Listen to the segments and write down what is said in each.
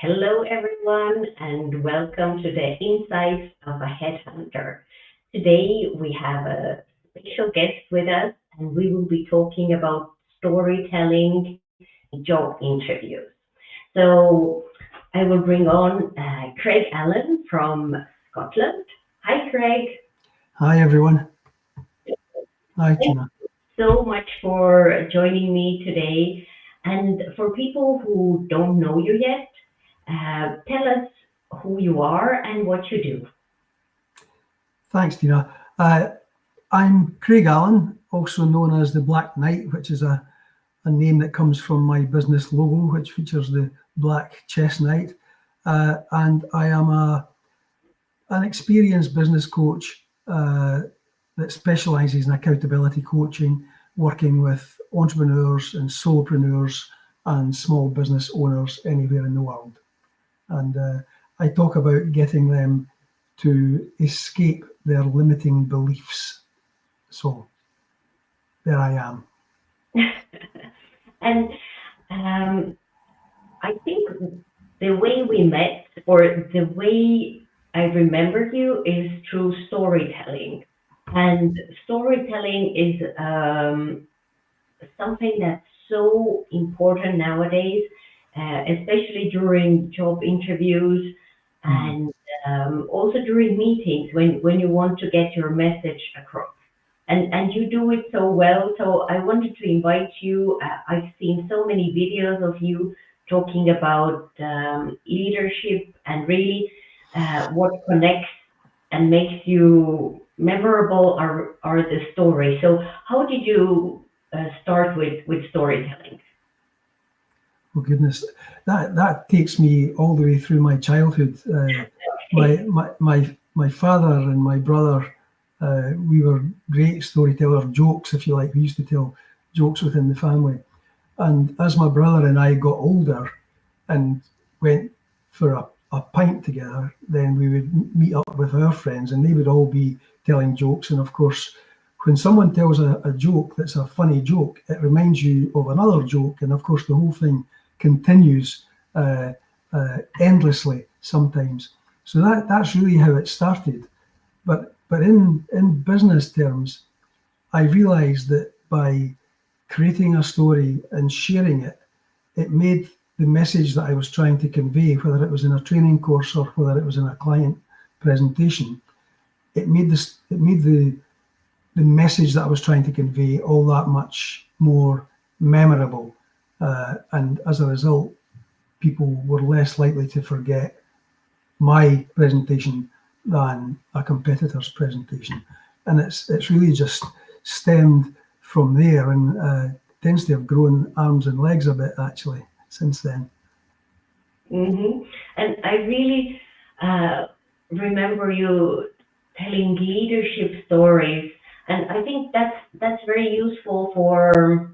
Hello, everyone, and welcome to the Insights of a Headhunter. Today, we have a special guest with us, and we will be talking about storytelling in job interviews. So, I will bring on Craig Allan from Scotland. Hi, Craig. Hi, everyone. Hi, Thank Tina. you so much for joining me today. And for people who don't know you yet, tell us who you are and what you do. Thanks, Tina. I'm Craig Allan, also known as the Black Knight, which is a name that comes from my business logo, which features the black chess knight. And I am an experienced business coach that specialises in accountability coaching, working with entrepreneurs and solopreneurs and small business owners anywhere in the world. And I talk about getting them to escape their limiting beliefs. So there I am. And I think the way we met, or the way I remember you, is through storytelling. And storytelling is something that's so important nowadays, especially during job interviews and also during meetings when you want to get your message across. And you do it so well. So I wanted to invite you. I've seen so many videos of you talking about leadership and really what connects and makes you memorable are the stories. So how did you start with storytelling? Oh goodness, that takes me all the way through my childhood. My father and my brother, we were great storyteller jokes, if you like. We used to tell jokes within the family. And as my brother and I got older and went for a pint together, then we would meet up with our friends and they would all be telling jokes. And of course, when someone tells a joke that's a funny joke, it reminds you of another joke. And of course, the whole thing continues endlessly sometimes. So that's really how it started. But in business terms, I realized that by creating a story and sharing it, it made the message that I was trying to convey, whether it was in a training course or whether it was in a client presentation, it made the message that I was trying to convey all that much more memorable. And as a result, people were less likely to forget my presentation than a competitor's presentation. And it's really just stemmed from there and tends to have grown arms and legs a bit actually since then. And I really remember you telling leadership stories, and I think that's very useful for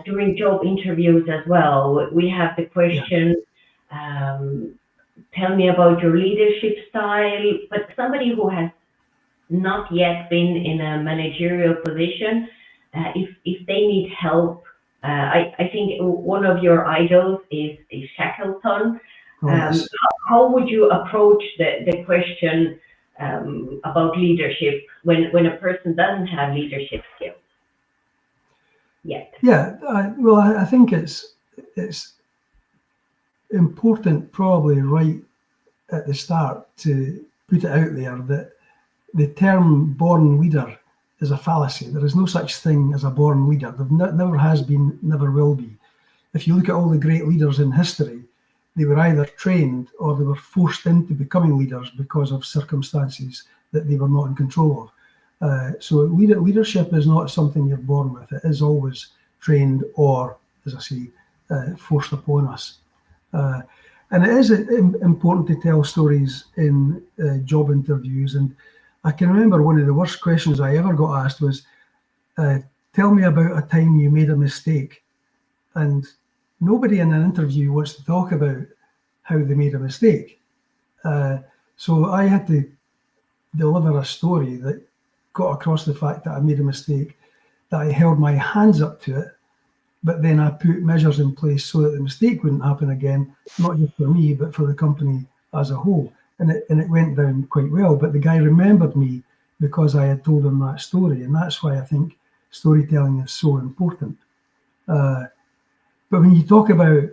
during job interviews as well. We have the question, tell me about your leadership style, but somebody who has not yet been in a managerial position, if they need help, I think one of your idols is Shackleton. Oh, yes. How would you approach the question about leadership when a person doesn't have leadership skills yet? Yeah, well, I think it's important probably right at the start to put it out there that the term born leader is a fallacy. There is no such thing as a born leader. There never has been, never will be. If you look at all the great leaders in history, they were either trained or they were forced into becoming leaders because of circumstances that they were not in control of. So leadership is not something you're born with. It is always trained or, as I say, forced upon us. And it is important to tell stories in job interviews. And I can remember one of the worst questions I ever got asked was, tell me about a time you made a mistake. And nobody in an interview wants to talk about how they made a mistake. So I had to deliver a story that got across the fact that I made a mistake, that I held my hands up to it, but then I put measures in place so that the mistake wouldn't happen again, not just for me, but for the company as a whole. And it went down quite well. But the guy remembered me because I had told him that story. And that's why I think storytelling is so important. But when you talk about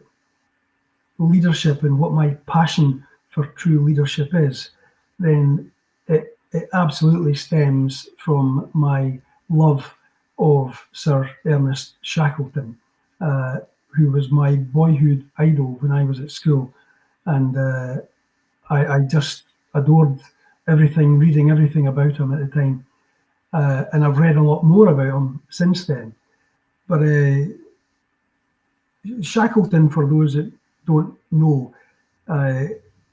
leadership and what my passion for true leadership is, then it absolutely stems from my love of Sir Ernest Shackleton, who was my boyhood idol when I was at school. And I just adored reading everything about him at the time. And I've read a lot more about him since then. But Shackleton, for those that don't know,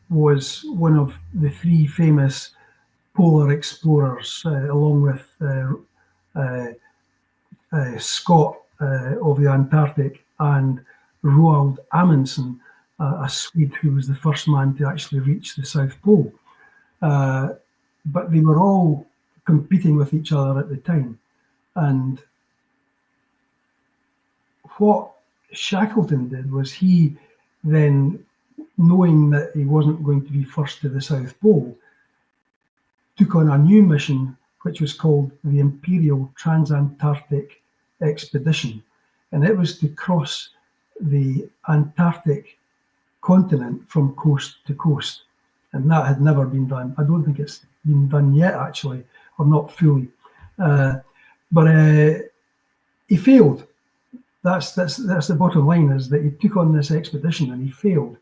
was one of the three famous polar explorers, along with Scott of the Antarctic and Roald Amundsen, a Swede who was the first man to actually reach the South Pole. But they were all competing with each other at the time. And what Shackleton did was he then, knowing that he wasn't going to be first to the South Pole, took on a new mission, which was called the Imperial Transantarctic Expedition. And it was to cross the Antarctic continent from coast to coast. And that had never been done. I don't think it's been done yet, actually, or not fully. But he failed. That's the bottom line, is that he took on this expedition and he failed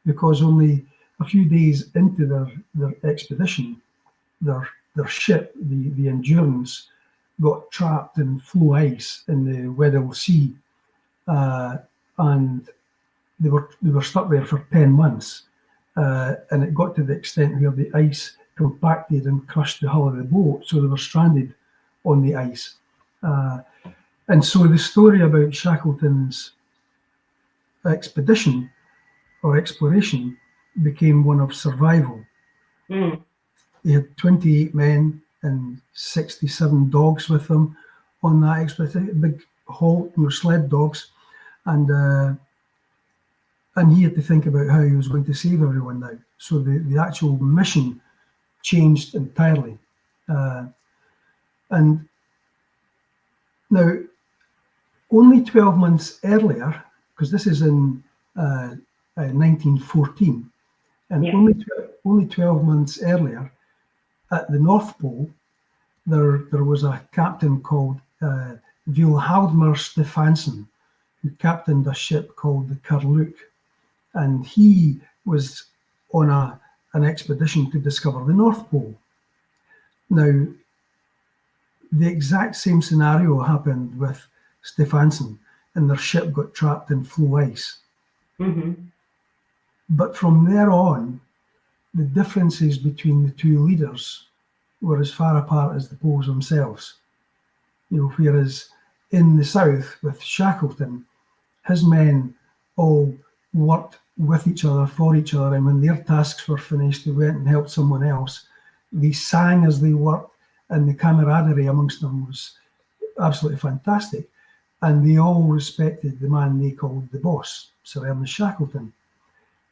because only a few days into their expedition, their ship, the Endurance, got trapped in floe ice in the Weddell Sea, and they were stuck there for 10 months, and it got to the extent where the ice compacted and crushed the hull of the boat, so they were stranded on the ice. And so the story about Shackleton's expedition or exploration became one of survival. He had 28 men and 67 dogs with them on that expedition, big haul, sled dogs, and he had to think about how he was going to save everyone now. So the actual mission changed entirely. And now, only 12 months earlier, because this is in 1914, and only 12 months earlier, at the North Pole, there was a captain called Vilhjalmur Stefansson, who captained a ship called the Karluk, and he was on an expedition to discover the North Pole. Now, the exact same scenario happened with Stefansson, and their ship got trapped in floe ice. Mm-hmm. But from there on, the differences between the two leaders were as far apart as the poles themselves. Whereas in the south with Shackleton, his men all worked with each other, for each other, and when their tasks were finished, they went and helped someone else. They sang as they worked, and the camaraderie amongst them was absolutely fantastic. And they all respected the man they called the boss, Sir Ernest Shackleton,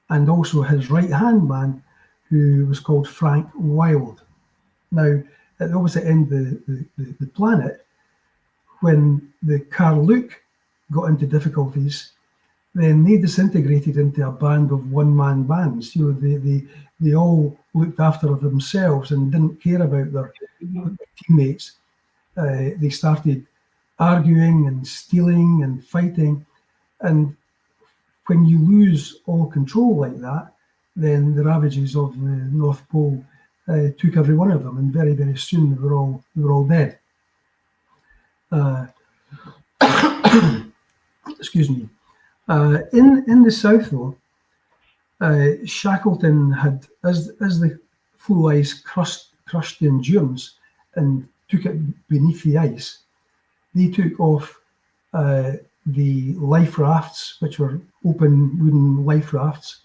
and also his right-hand man, who was called Frank Wild. Now, at the opposite end of the planet, when the Karluk got into difficulties, then they disintegrated into a band of one-man bands. They all looked after themselves and didn't care about their teammates. They started arguing and stealing and fighting. And when you lose all control like that, then the ravages of the North Pole took every one of them, and very, very soon they were all dead. Excuse me. In the south, though, Shackleton had, as the floe ice crushed the Endurance and took it beneath the ice, they took off the life rafts, which were open wooden life rafts,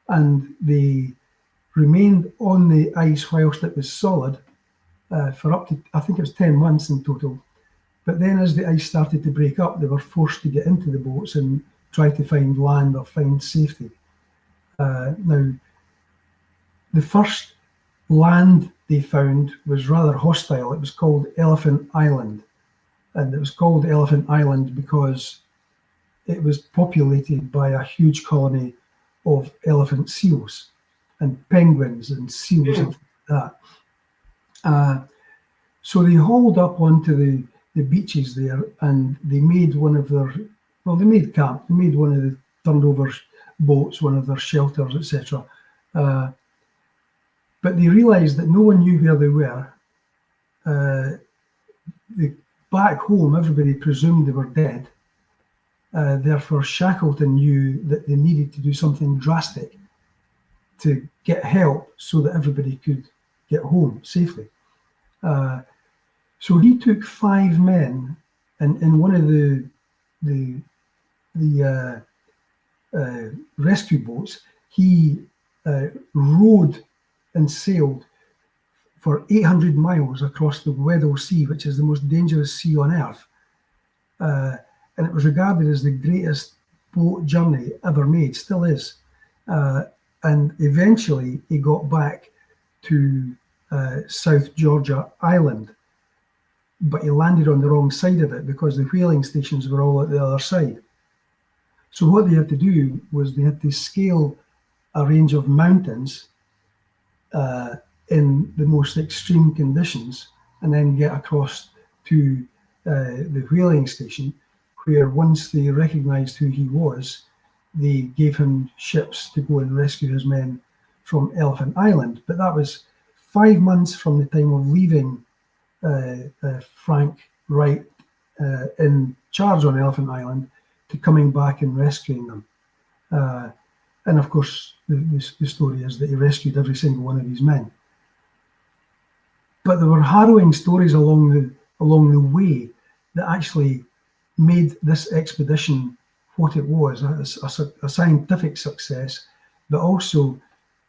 and they remained on the ice whilst it was solid for up to, I think it was 10 months in total. But then as the ice started to break up, they were forced to get into the boats and try to find land or find safety. Now, the first land they found was rather hostile. It was called Elephant Island. And it was called Elephant Island because it was populated by a huge colony of elephant seals and penguins and seals and that. So they hauled up onto the beaches there, and they made one of their, well, they made camp, they made one of the turned over boats, one of their shelters, etc. But they realised that no one knew where they were. Back home, everybody presumed they were dead. Therefore, Shackleton knew that they needed to do something drastic to get help so that everybody could get home safely. So he took 5 men, and in one of the rescue boats, he rowed and sailed for 800 miles across the Weddell Sea, which is the most dangerous sea on Earth. And it was regarded as the greatest boat journey ever made, still is. And eventually he got back to South Georgia Island, but he landed on the wrong side of it because the whaling stations were all at the other side. So what they had to do was they had to scale a range of mountains in the most extreme conditions, and then get across to the whaling station, where once they recognized who he was, they gave him ships to go and rescue his men from Elephant Island. But that was 5 months from the time of leaving Frank Wright in charge on Elephant Island to coming back and rescuing them. And of course, the story is that he rescued every single one of his men. But there were harrowing stories along the way that actually made this expedition what it was, a scientific success, but also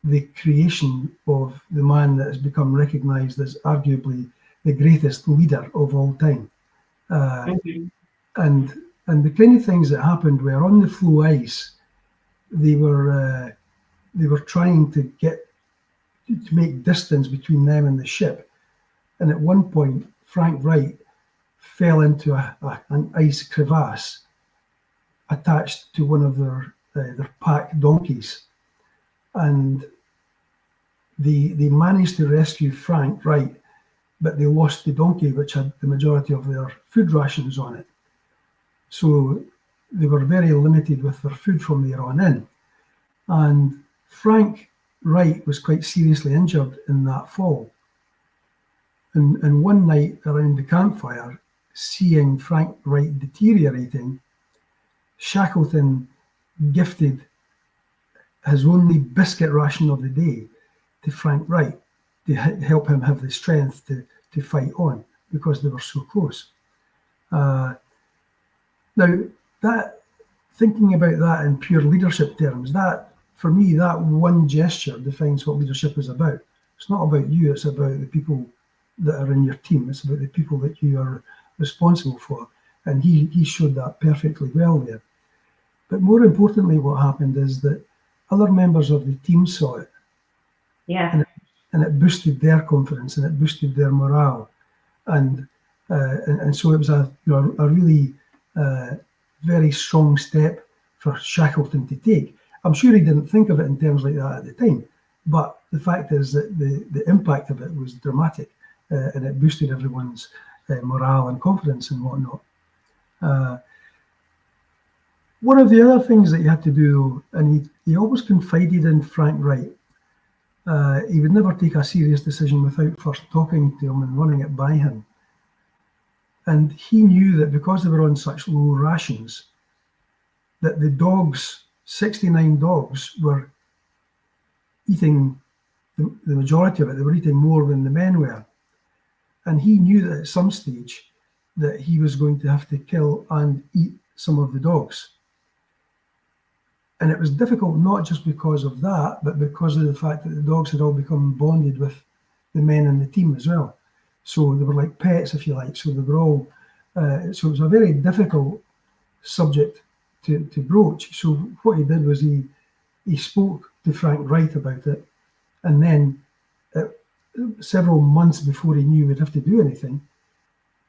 the creation of the man that has become recognized as arguably the greatest leader of all time. And the kind of things that happened were on the floe ice. They were trying to make distance between them and the ship. And at one point, Frank Wright fell into an ice crevasse attached to one of their pack donkeys. And they managed to rescue Frank Wright, but they lost the donkey, which had the majority of their food rations on it. So they were very limited with their food from there on in. And Frank Wright was quite seriously injured in that fall. And one night around the campfire, seeing Frank Wright deteriorating, Shackleton gifted his only biscuit ration of the day to Frank Wright to help him have the strength to fight on, because they were so close. Now, that thinking about that in pure leadership terms, that for me, that one gesture defines what leadership is about. It's not about you, it's about the people that are in your team. It's about the people that you are responsible for. And he showed that perfectly well there. But more importantly, what happened is that other members of the team saw it. Yeah. And it boosted their confidence and it boosted their morale. And so it was a really very strong step for Shackleton to take. I'm sure he didn't think of it in terms like that at the time, but the fact is that the impact of it was dramatic, and it boosted everyone's morale and confidence and whatnot. One of the other things that he had to do, and he always confided in Frank Wright, he would never take a serious decision without first talking to him and running it by him. And he knew that because they were on such low rations, that the dogs, 69 dogs, were eating the majority of it. They were eating more than the men were. And he knew that at some stage that he was going to have to kill and eat some of the dogs. And it was difficult not just because of that, but because of the fact that the dogs had all become bonded with the men in the team as well. So they were like pets, if you like. So they were all So it was a very difficult subject to broach. So what he did was he spoke to Frank Wright about it, and then several months before he knew he'd have to do anything,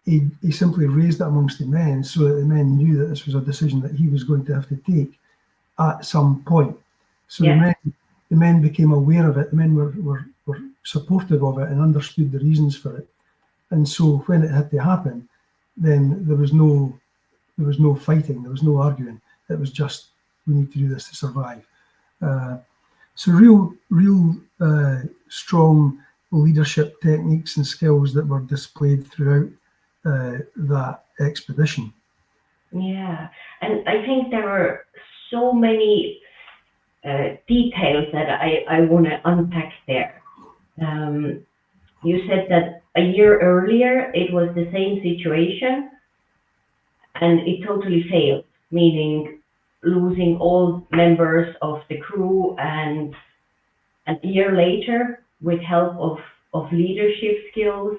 he simply raised it amongst the men, so that the men knew that this was a decision that he was going to have to take at some point. So the men became aware of it. The men were supportive of it and understood the reasons for it. And so when it had to happen, then there was no fighting, there was no arguing. It was just, we need to do this to survive. So real strong leadership techniques and skills that were displayed throughout that expedition. Yeah, and I think there were so many details that I want to unpack there. You said that a year earlier it was the same situation and it totally failed, meaning losing all members of the crew, and a year later, with help of leadership skills,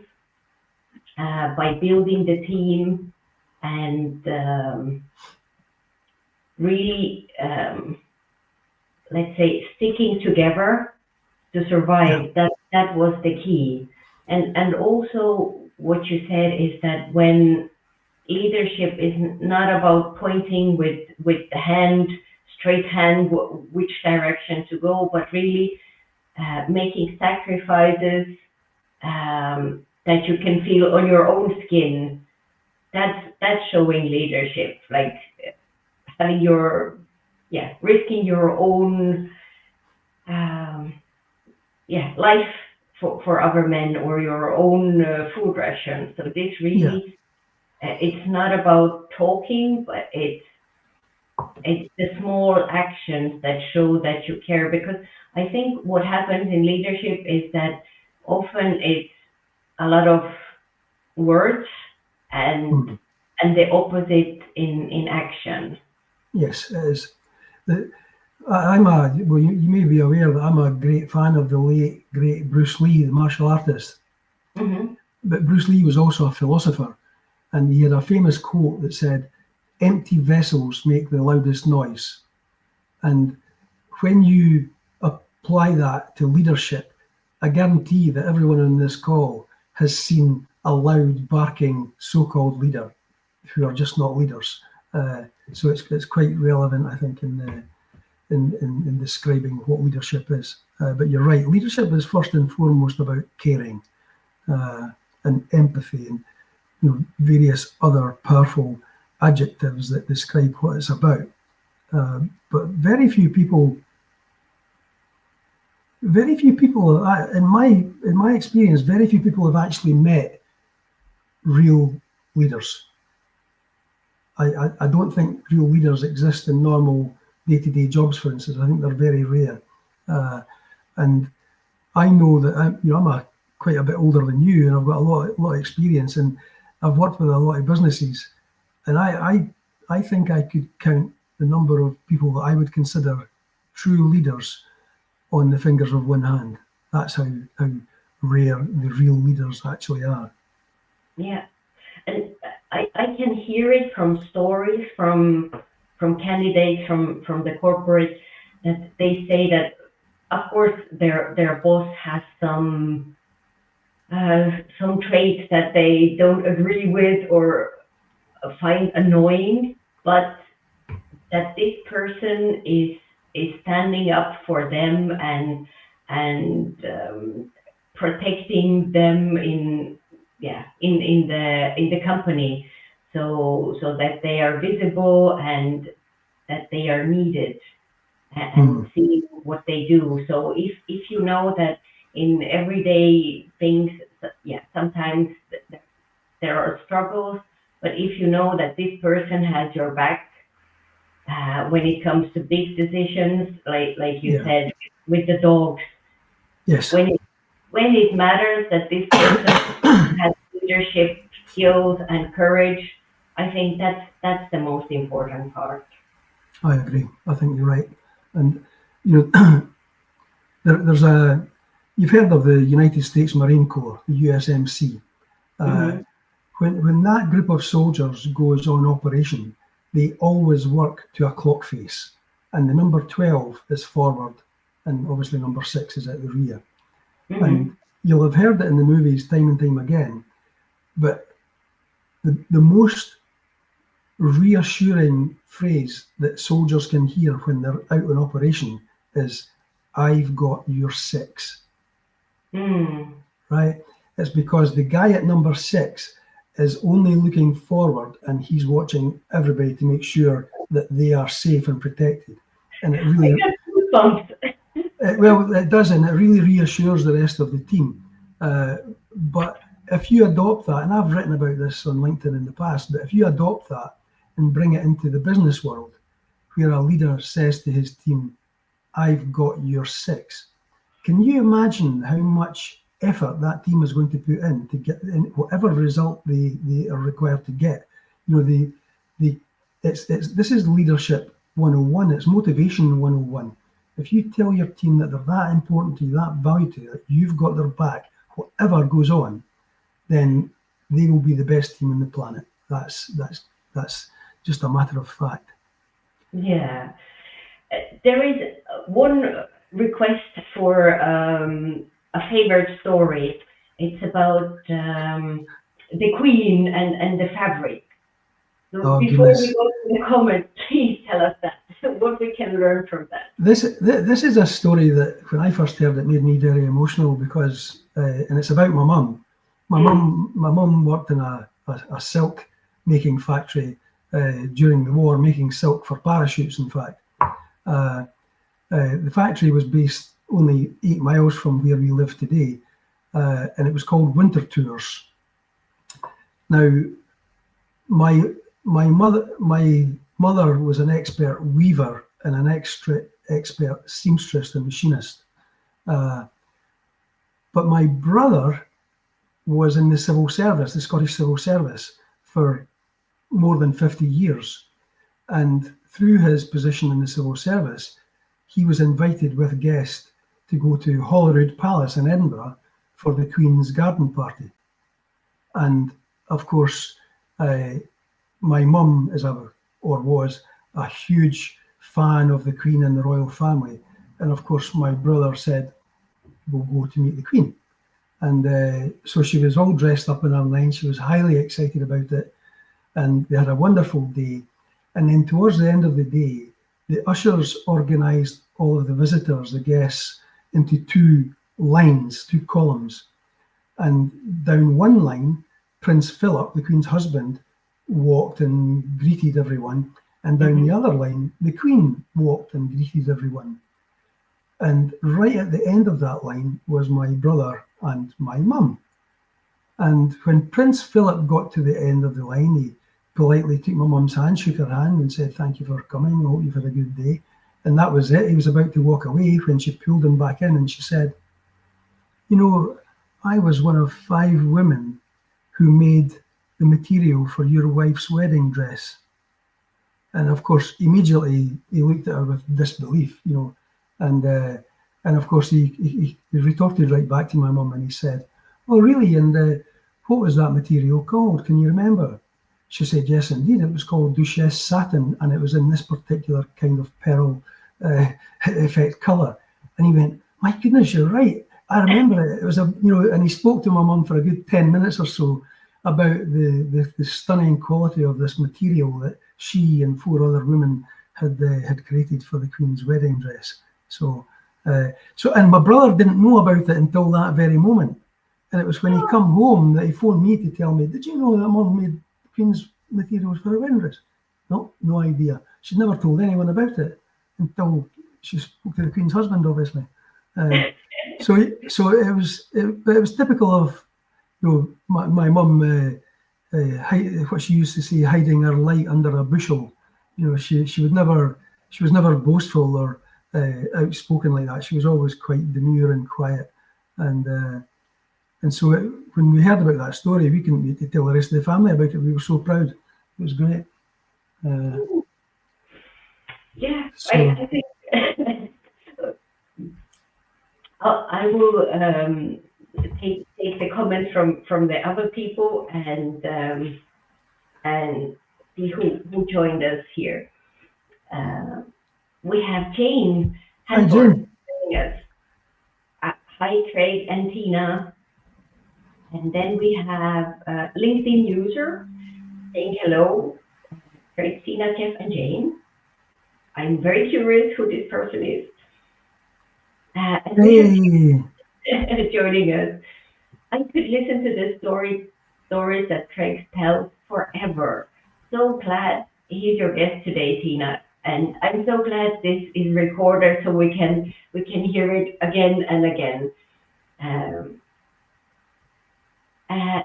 by building the team and really, let's say, sticking together to survive. That was the key. And also what you said is that when leadership is not about pointing with the hand, straight hand, which direction to go, but really making sacrifices that you can feel on your own skin. That's showing leadership, like having risking your own life for other men, or your own food ration. So this really, it's not about talking, but it's the small actions that show that you care. Because I think what happens in leadership is that often it's a lot of words and the opposite in action. Yes, it is. You may be aware that I'm a great fan of the late, great Bruce Lee, the martial artist. Mm-hmm. But Bruce Lee was also a philosopher, and he had a famous quote that said, "Empty vessels make the loudest noise." And when you apply that to leadership, I guarantee that everyone on this call has seen a loud, barking so-called leader who are just not leaders. So it's quite relevant, I think, in describing what leadership is. But you're right, leadership is first and foremost about caring and empathy, and various other powerful adjectives that describe what it's about. But very few people, in my experience, very few people have actually met real leaders. I don't think real leaders exist in normal day-to-day jobs, for instance. I think they're very rare. And I know that I'm quite a bit older than you, and I've got a lot of experience, and I've worked with a lot of businesses, and I think I could count the number of people that I would consider true leaders on the fingers of one hand. That's how rare the real leaders actually are. Yeah, and I can hear it from stories from candidates from the corporate, that they say that of course their boss has some traits that they don't agree with or find annoying, but that this person is standing up for them and protecting them in the company, so that they are visible and that they are needed and seeing what they do. So if you know that in everyday things, sometimes there are struggles, but if you know that this person has your back when it comes to big decisions, like you said with the dogs, yes, when it matters that this person has leadership skills and courage, I think that's the most important part. I agree. I think you're right. And there's you've heard of the United States Marine Corps, the USMC, when that group of soldiers goes on operation, they always work to a clock face, and the number 12 is forward, and obviously number 6 is at the rear. Mm-hmm. And you'll have heard it in the movies time and time again, but the most reassuring phrase that soldiers can hear when they're out on operation is, "I've got your 6." Mm. Right? It's because the guy at number 6 is only looking forward, and he's watching everybody to make sure that they are safe and protected. And it really, well, it does, and it really reassures the rest of the team. But if you adopt that, and I've written about this on LinkedIn in the past, but if you adopt that and bring it into the business world, where a leader says to his team, "I've got your 6," can you imagine how much effort that team is going to put in to get in whatever result they are required to get? You know, this is leadership 101. It's motivation 101. If you tell your team that they're that important to you, that value to you, that you've got their back, whatever goes on, then they will be the best team on the planet. That's just a matter of fact. Yeah. There is one request for a favorite story. It's about the Queen and the fabric. So before goodness. we go to the comments, please tell us that, what we can learn from that. This is a story that when I first heard it made me very emotional because, and it's about my mum. My mum worked in a silk making factory during the war, making silk for parachutes, in fact. The factory was based only 8 miles from where we live today, and it was called Winter Tours. Now, my mother was an expert weaver and an expert seamstress and machinist. But my brother was in the civil service, the Scottish Civil Service, for more than 50 years. And through his position in the civil service, he was invited with guests to go to Holyrood Palace in Edinburgh for the Queen's garden party. And of course, my mum was a huge fan of the Queen and the royal family. And of course, my brother said, "We'll go to meet the Queen." And so she was all dressed up in her line. She was highly excited about it. And they had a wonderful day. And then towards the end of the day, the ushers organised all of the visitors, the guests, into 2 lines, 2 columns. And down one line, Prince Philip, the Queen's husband, walked and greeted everyone. And down the other line, the Queen walked and greeted everyone. And right at the end of that line was my brother and my mum. And when Prince Philip got to the end of the line, he politely took my mum's hand, shook her hand and said, "Thank you for coming, I hope you've had a good day." And that was it. He was about to walk away when she pulled him back in and she said, "You know, I was one of 5 women who made the material for your wife's wedding dress." And of course, immediately he looked at her with disbelief, you know, and of course he retorted right back to my mum and he said, "Oh, really? And what was that material called? Can you remember?" She said, "Yes, indeed. It was called Duchesse satin, and it was in this particular kind of pearl effect colour." And he went, "My goodness, you're right. I remember it. It was and he spoke to my mum for a good 10 minutes or so about the stunning quality of this material that she and 4 other women had created for the Queen's wedding dress. So and my brother didn't know about it until that very moment. And it was when he come home that he phoned me to tell me, "Did you know that Mum made Queen's materials for her wedding dress?" No idea. She'd never told anyone about it until she spoke to the Queen's husband, obviously. So it was typical of, my mum, what she used to say, hiding her light under a bushel. She was never boastful or outspoken like that. She was always quite demure and quiet, and so when we heard about that story, we couldn't wait to tell the rest of the family about it. We were so proud. It was great. Yeah, so, I think I will take the comments from the other people and see who joined us here. We have Jane Hi, Hanford Jane. joining us. Hi, Craig and Tina. And then we have LinkedIn user saying hello, Craig, Tina, Jeff, and Jane. I'm very curious who this person is. And we have joining us. I could listen to the stories that Craig tells forever. So glad he's your guest today, Tina. And I'm so glad this is recorded so we can hear it again and again.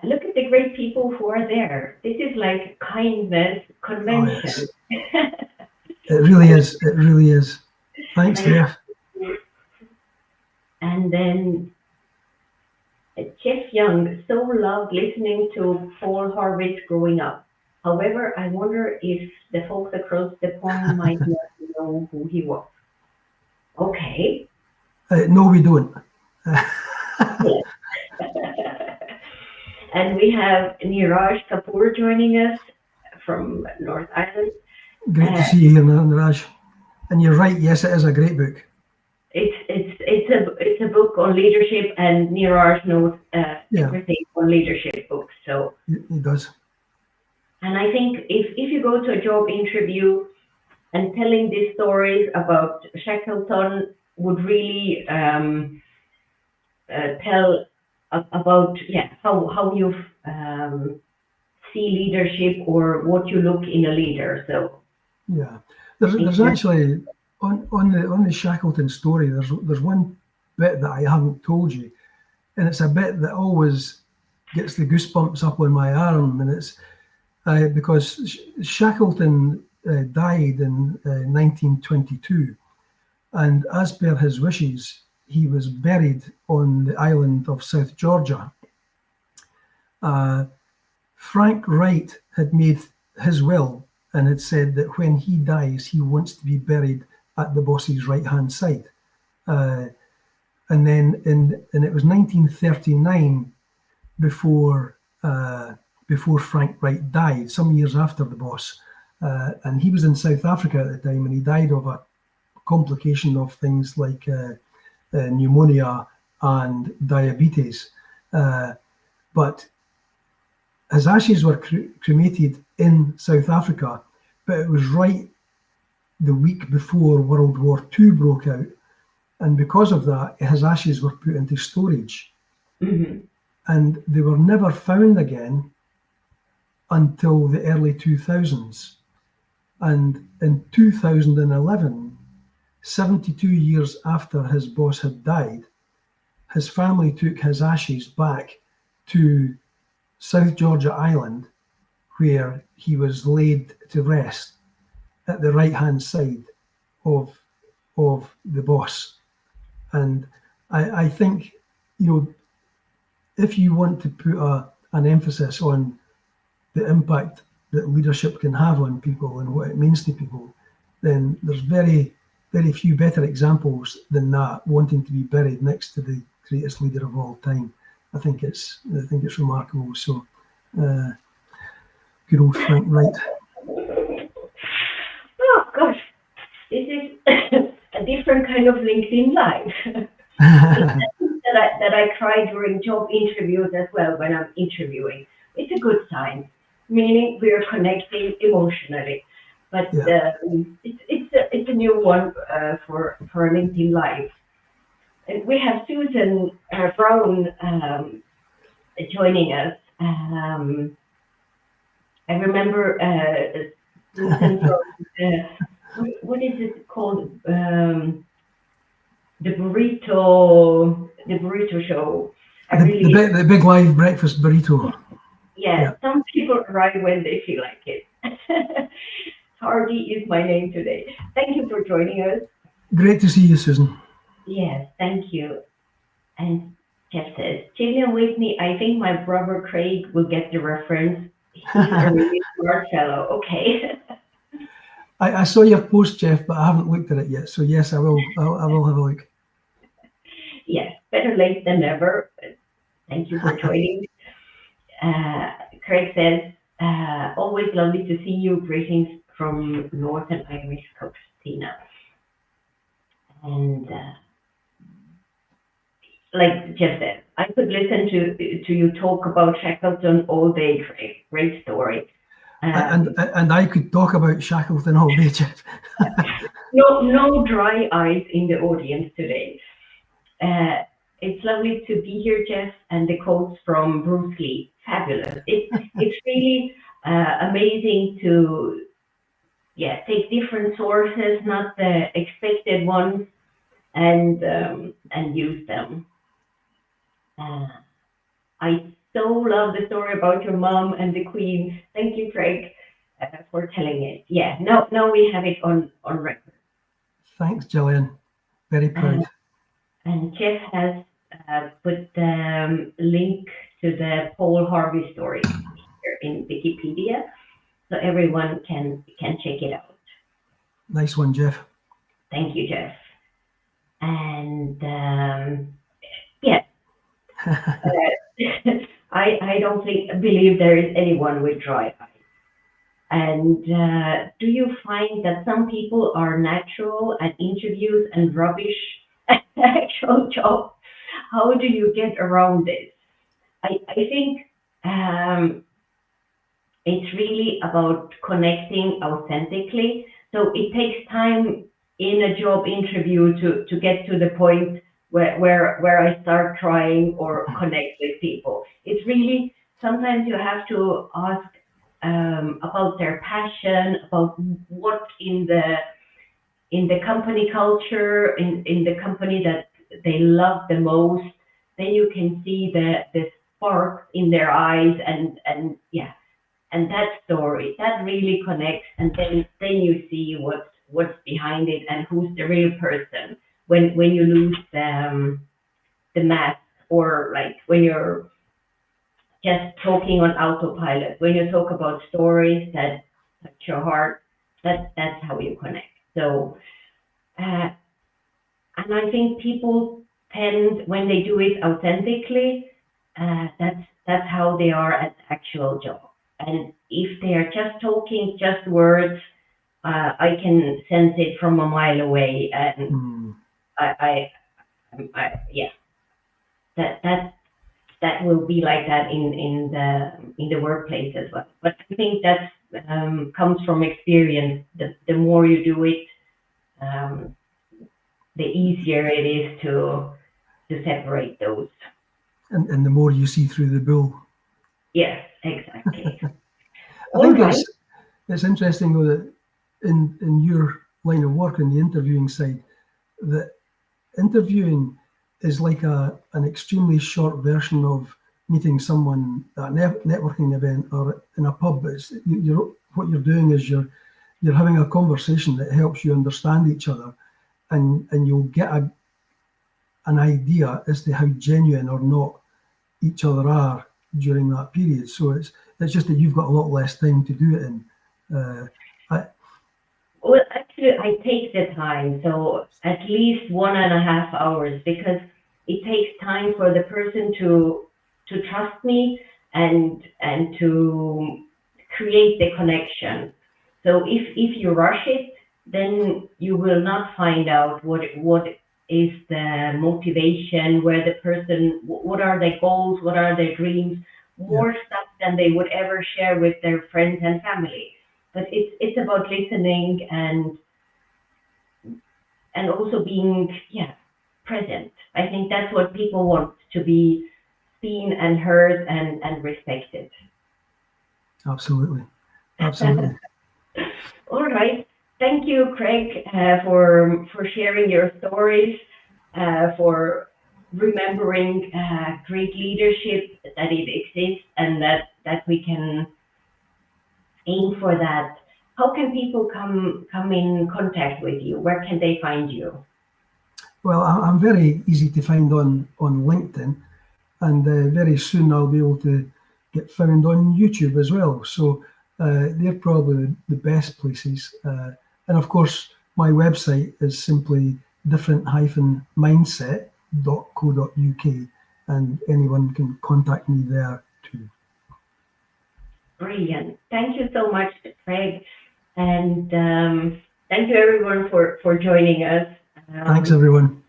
Look at the great people who are there. This is like kindness convention. Oh, yes. It really is. It really is. Thanks, Jeff. And then Jeff Young, so loved listening to Paul Harvey growing up. However, I wonder if the folks across the pond might not know who he was. Okay. No, we don't. And we have Niraj Kapoor joining us from North Ireland. Great to see you here, Niraj. And you're right. Yes, it is a great book. It's a book on leadership, and Niraj knows everything on leadership books. So he does. And I think if you go to a job interview and telling these stories about Shackleton would really tell about how you see leadership or what you look in a leader. So there's actually on the Shackleton story. There's one bit that I haven't told you, and it's a bit that always gets the goosebumps up on my arm, and it's because Shackleton died in 1922, and as per his wishes, he was buried on the island of South Georgia. Frank Wright had made his will and had said that when he dies, he wants to be buried at the boss's right-hand side. And then it was 1939 before Frank Wright died, some years after the boss. And he was in South Africa at the time, and he died of a complication of things like pneumonia and diabetes. But his ashes were cremated in South Africa, but it was right the week before World War II broke out. And because of that, his ashes were put into storage. Mm-hmm. And they were never found again until the early 2000s. And in 2011, 72 years after his boss had died, his family took his ashes back to South Georgia Island, where he was laid to rest at the right-hand side of the boss. And I think, if you want to put an emphasis on the impact that leadership can have on people and what it means to people, then there's very, very few better examples than that, wanting to be buried next to the greatest leader of all time. I think it's remarkable. So, good old Frank Wright. Oh gosh, this is a different kind of LinkedIn Live. that I cry during job interviews as well when I'm interviewing. It's a good sign, meaning we are connecting emotionally. But it's a new one for LinkedIn Live. And we have Susan Brown joining us. I remember Susan from what is it called? The burrito show. The big live breakfast burrito. Yeah, some people arrive when they feel like it. Hardy is my name today. Thank you for joining us. Great to see you, Susan. Yes, thank you. And Jeff says, Gillian Whitney, I think my brother Craig will get the reference. He's a really smart fellow. Okay. I saw your post, Jeff, but I haven't looked at it yet. So yes, I will have a look. Yes, better late than never. Thank you for joining. Craig says, always lovely to see you. Greetings from Northern Irish Coast, Tina. And like Jeff said, I could listen to you talk about Shackleton all day, Craig. Great story. And I could talk about Shackleton all day, Jeff. No dry eyes in the audience today. It's lovely to be here, Jeff, and the quotes from Bruce Lee, fabulous. It's really amazing to take different sources, not the expected ones, and use them. I so love the story about your mom and the Queen. Thank you, Craig, for telling it. Yeah, now we have it on record. Thanks, Gillian. Very proud. And Jeff has put the link to the Paul Harvey story here in Wikipedia, so everyone can check it out. Nice one, Jeff. Thank you, Jeff. And I don't believe there is anyone with dry eyes. And do you find that some people are natural at interviews and rubbish at the actual job? How do you get around this? I think it's really about connecting authentically. So it takes time in a job interview to get to the point where I start trying or connect with people. It's really, sometimes you have to ask about their passion, about what in the company culture, in the company that they love the most. Then you can see the spark in their eyes, and that story that really connects, and then you see what's behind it and who's the real person. When you lose the mask, or like when you're just talking on autopilot, when you talk about stories that touch your heart, that's how you connect. So, and I think people tend, when they do it authentically, that's how they are at the actual job. And if they are just talking, just words, I can sense it from a mile away, and that will be like that in the workplace as well. But I think that comes from experience. The more you do it, the easier it is to separate those. And the more you see through the bull. Yes, exactly. I think it's interesting though that in your line of work, in the interviewing side, that interviewing is like an extremely short version of meeting someone at a networking event or in a pub. What you're doing is you're having a conversation that helps you understand each other, and you'll get an idea as to how genuine or not each other are during that period. So it's just that you've got a lot less time to do it in. Well, actually, I take the time, so at least 1.5 hours, because it takes time for the person to trust me and to create the connection. So if you rush it, then you will not find out what is the motivation, where the person, what are their goals, what are their dreams, more stuff than they would ever share with their friends and family. But it's about listening and also being present. I think that's what people want, to be seen and heard and respected. Absolutely. All right. Thank you, Craig, for sharing your stories, for remembering great leadership, that it exists, and that we can aim for that. How can people come in contact with you? Where can they find you? Well, I'm very easy to find on LinkedIn, and very soon I'll be able to get found on YouTube as well. So they're probably the best places. And of course, my website is simply different-mindset.co.uk. and anyone can contact me there too. Brilliant. Thank you so much, Craig. And thank you everyone for joining us. Thanks, everyone.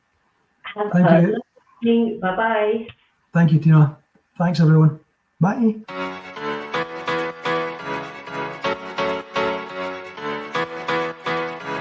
Have Thank a you. lovely evening. Bye-bye. Thank you, Tina. Thanks, everyone. Bye.